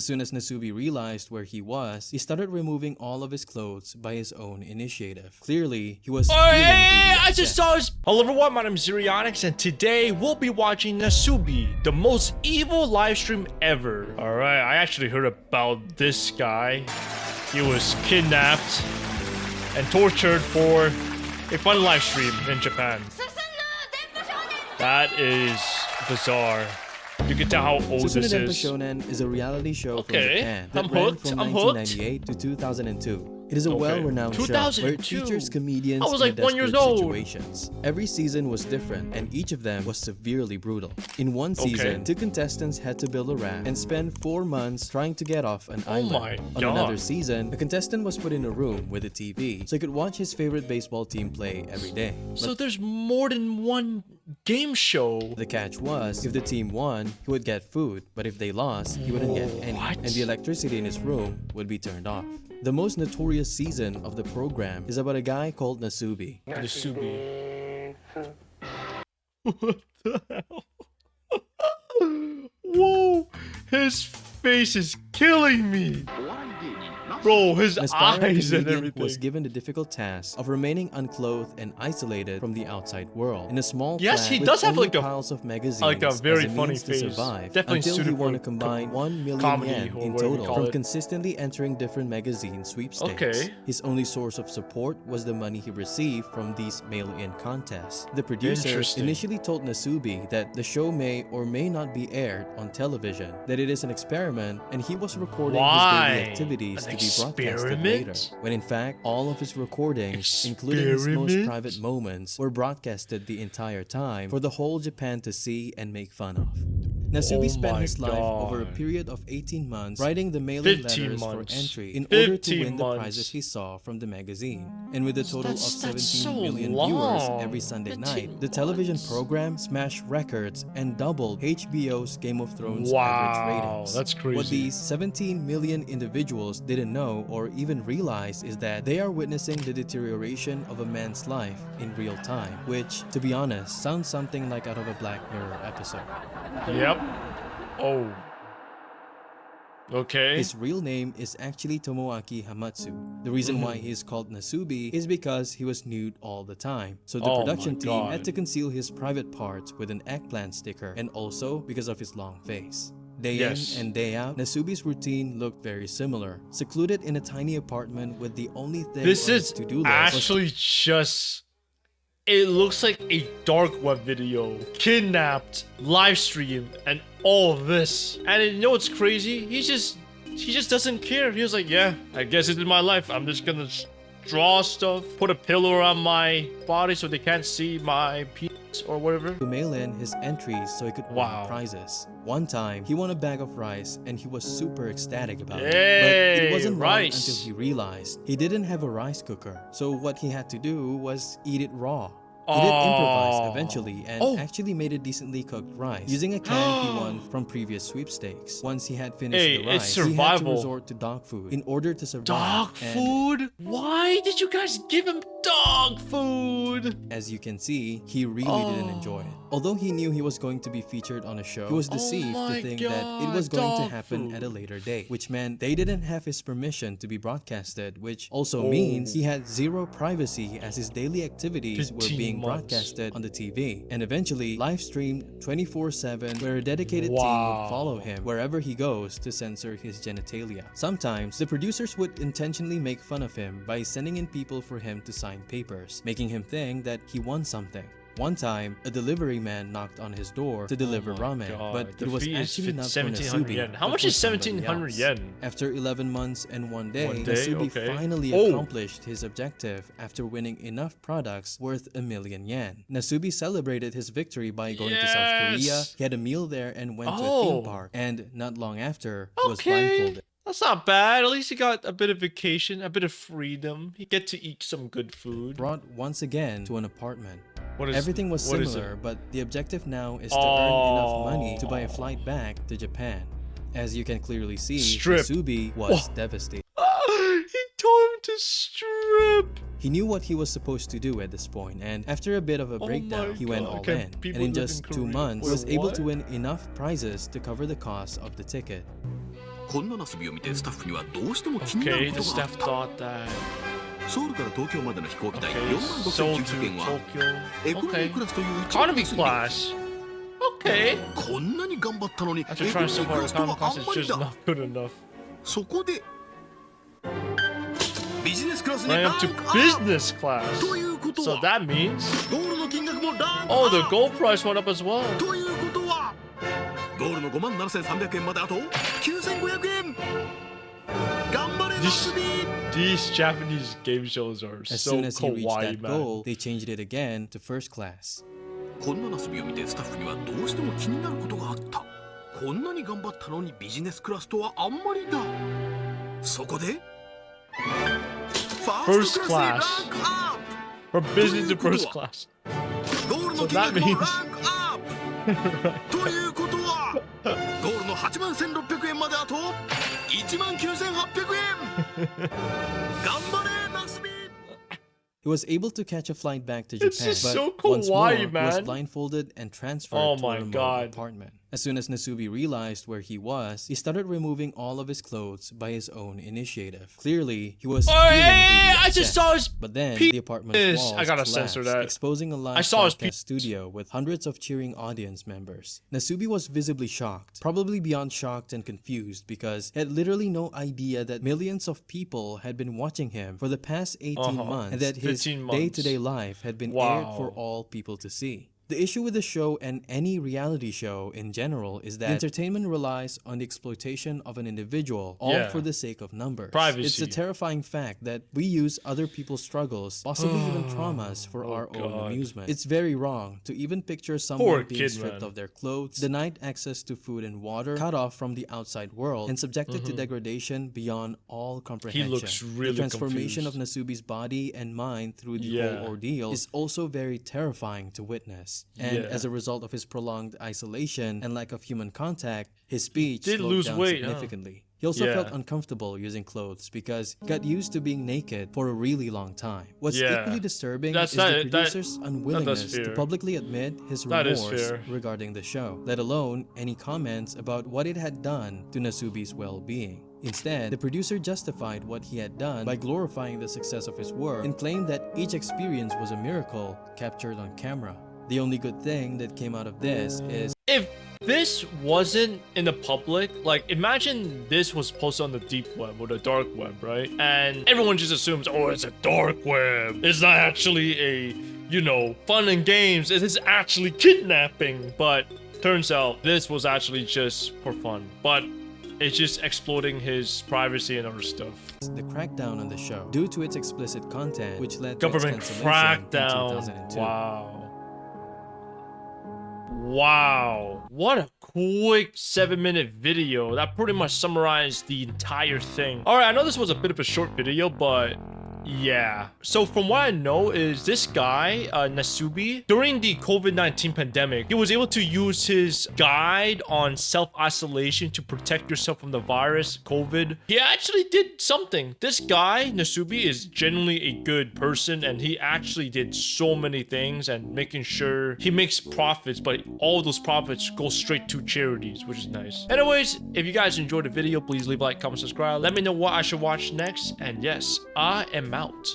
soon as Nasubi realized where he was, he started removing all of his clothes by his own initiative. Clearly, he was feeling really I just upset. saw his... Hello everyone, my name is Zerionyx, and today we'll be watching Nasubi, the most evil livestream ever. Alright, I actually heard about this guy. He was kidnapped and tortured for a fun livestream in Japan. That is bizarre. You can tell how old Susumu this Denpa is. Shonen is a reality show from Okay, Japan that I'm ran hooked, from I'm hooked. 1998 to 2002. It is a Okay. well-renowned show where it 2002. features comedians I was in like 1 year desperate old. situations. Every season was different, and each of them was severely brutal. In one season, 2 contestants had to build a raft and spend 4 months trying to get off an island. my On God. another season, a contestant was put in a room with a TV so he could watch his favorite baseball team play every day. So there's more than one game show. The catch was, if the team won, he would get food, but if they lost, he wouldn't get any, What? and the electricity in his room would be turned off. The most notorious season of the program is about a guy called Nasubi. Nasubi. What the hell? Whoa! His face is killing me! Bro, his An aspiring eyes and comedian everything. was given the difficult task of remaining unclothed and isolated from the outside world in a small Yes, flat he with does have only like a piles of magazines like a very as a funny means to face. survive Definitely until he suited won for a combined 1 million comedy yen or in whatever you total call from it. consistently entering different magazine sweepstakes. Okay. His only source of support was the money he received from these mail-in contests. The producer Interesting. initially told Nasubi that the show may or may not be aired on television, that it is an experiment, and he was recording Why? his daily activities An to be broadcasted experiment? later. When in fact, all of his recordings, including his most Experiment? private moments, were broadcasted the entire time for the whole Japan to see and make fun of. Nasubi Oh spent my his life over a God. period of 18 months writing the mailing 15 letters months. for entry in order to 15 win the months. prizes he saw from the magazine. And with a total of That's 17 so million long. viewers every Sunday 15 night, the television months. program smashed records and doubled HBO's Game of Thrones Wow, average ratings. that's crazy. What these 17 million individuals didn't know or even realize is that they are witnessing the deterioration of a man's life in real time, which, to be honest, sounds something like out of a Black Mirror episode. Yep. Oh. Okay. His real name is actually Tomoaki Hamatsu. The reason why he is called Nasubi is because he was nude all the time. So the Oh production my team God. had to conceal his private parts with an eggplant sticker, and also because of his long face. Day Yes. in and day out, Nasubi's routine looked very similar. Secluded in a tiny apartment with the only thing This on his is to-do list was actually just... It looks like a dark web video. Kidnapped, live stream, and all this. And you know what's crazy? He just doesn't care. He was like, yeah, I guess it's my life. I'm just gonna draw stuff, put a pillow around my body so they can't see my penis or whatever. to mail in his entries so he could Wow. win prizes. One time, he won a bag of rice and he was super ecstatic about it. Yay, But it wasn't long rice. until he realized he didn't have a rice cooker. So what he had to do was eat it raw. He did Oh. improvise eventually and Oh. actually made a decently cooked rice using a can he won from previous sweepstakes. Once he had finished Hey, the it's rice, he had to survival. resort to dog food in order to survive. Dog And food? Why did you guys give him dog food? as you can see, he really didn't enjoy it. Although he knew he was going to be featured on a show, he was deceived my to think that it was God, going to dog happen food. at a later date, which meant they didn't have his permission to be broadcasted, which also Oh. means he had zero privacy as his daily activities were 15 being months. broadcasted on the TV and eventually live streamed 24/7, where a dedicated team Wow. would follow him wherever he goes to censor his genitalia. Sometimes the producers would intentionally make fun of him by sending in people for him to sign papers, making him think that he won something. One time, a delivery man knocked on his door to deliver ramen, God, but the it was fee is actually not for 1700 Nasubi, yen. How but much for is somebody 1700 else. yen? After 11 months and one day, One day? Nasubi Okay. finally Oh. accomplished his objective after winning enough products worth 1 million yen. Nasubi celebrated his victory by going to South Korea. Yes. He had a meal there and went to a Oh. theme park, and not long after, was Okay. blindfolded. That's not bad. At least he got a bit of vacation, a bit of freedom. He get to eat some good food. Brought once again to an apartment. What is Everything was what is similar, it? but the objective now is to earn enough Oh. money to buy a flight back to Japan. As you can clearly see, Strip. Nasubi was Whoa. devastated. He told him to strip. He knew what he was supposed to do at this point, and after a bit of a Oh breakdown, my he went God, all can in. And people in live just in 2 Korea? months, Wait, was able what? to win enough prizes to cover the cost of the ticket. こんなナスビを見てスタッフにはどうしても気にな Okay, るこ the とがあっ staff た。 thought that. ソウルから東京までの飛行機代 Okay, so to 46,900円は Tokyo. エコノミ Okay. ークラスという一番 Economy 安い料 class. Okay. こんなに頑張ったのにエコ After ノミ trying ー so ク hard, ラスと economy はあ class ん is まり just だ。 not good enough. そこでビジネスクラスに Running ラン up ク to アップ business class. ということ So は that means, ゴールの金額もランクアップ oh, the gold price went up as well. ということはゴールの57,300円まであと9,500円。頑張れナスビ。 These Japanese game shows are As so soon as he reached kawaii, that man. goal, they changed it again to first class. こんなナスビを見てスタッフにはどうしても気になることがあった。こんなに頑張ったのにビジネスクラスとはあんまりだ。そこでファーストクラスにランクアッ From business to first class. プ。ゴールの金額もランクアップということはゴールの81,600円まであと19,800円。頑張れナスビ。 He was able to catch a flight back to It's Japan, just but so once more, kawaii, he was man. blindfolded and transferred Oh to my a remote God. apartment. As soon as Nasubi realized where he was, he started removing all of his clothes by his own initiative. Clearly, he was Oh, feeling hey, really I just upset. saw his But then, penis. the apartment's walls I gotta collapsed, censor that. exposing a live I saw his broadcast studio with hundreds of cheering audience members. Nasubi was visibly shocked, probably beyond shocked and confused, because he had literally no idea that millions of people had been watching him for the past 18 months, and that his 15 months. day-to-day life had been Wow. aired for all people to see. The issue with the show and any reality show in general is that entertainment relies on the exploitation of an individual, all Yeah. for the sake of numbers. Privacy. It's a terrifying fact that we use other people's struggles, possibly even traumas, for our own God. amusement. It's very wrong to even picture someone being kid, stripped man. of their clothes, denied access to food and water, cut off from the outside world, and subjected to degradation beyond all comprehension. looks really The transformation confused. of Nasubi's body and mind through the Yeah. whole ordeal is also very terrifying to witness. And Yeah. as a result of his prolonged isolation and lack of human contact, his speech Did slowed lose down weight, huh? significantly. He also Yeah. felt uncomfortable using clothes because he got used to being naked for a really long time. What's Yeah. equally disturbing That's- is that- the that- producer's unwillingness to fair. publicly admit his That is remorse fair. regarding the show, let alone any comments about what it had done to Nasubi's well-being. Instead, the producer justified what he had done by glorifying the success of his work and claimed that each experience was a miracle captured on camera. The only good thing that came out of this is If this wasn't in the public, like imagine this was posted on the deep web or the dark web, right? And everyone just assumes, oh, it's a dark web. It's not actually a, fun and games. It is actually kidnapping. But turns out this was actually just for fun. But it's just exploiting his privacy and other stuff. the crackdown on the show due to its explicit content, which led to Government its cancellation crackdown. in 2002. Wow. What a quick 7-minute video. That pretty much summarized the entire thing. Alright, I know this was a bit of a short video, but yeah. So from what I know is this guy, Nasubi, during the COVID-19 pandemic, he was able to use his guide on self-isolation to protect yourself from the virus, COVID. He actually did something. This guy, Nasubi, is genuinely a good person, and he actually did so many things and making sure he makes profits, but all those profits go straight to charities, which is nice. Anyways, if you guys enjoyed the video, please leave a like, comment, subscribe. Let me know what I should watch next. And yes, I am out.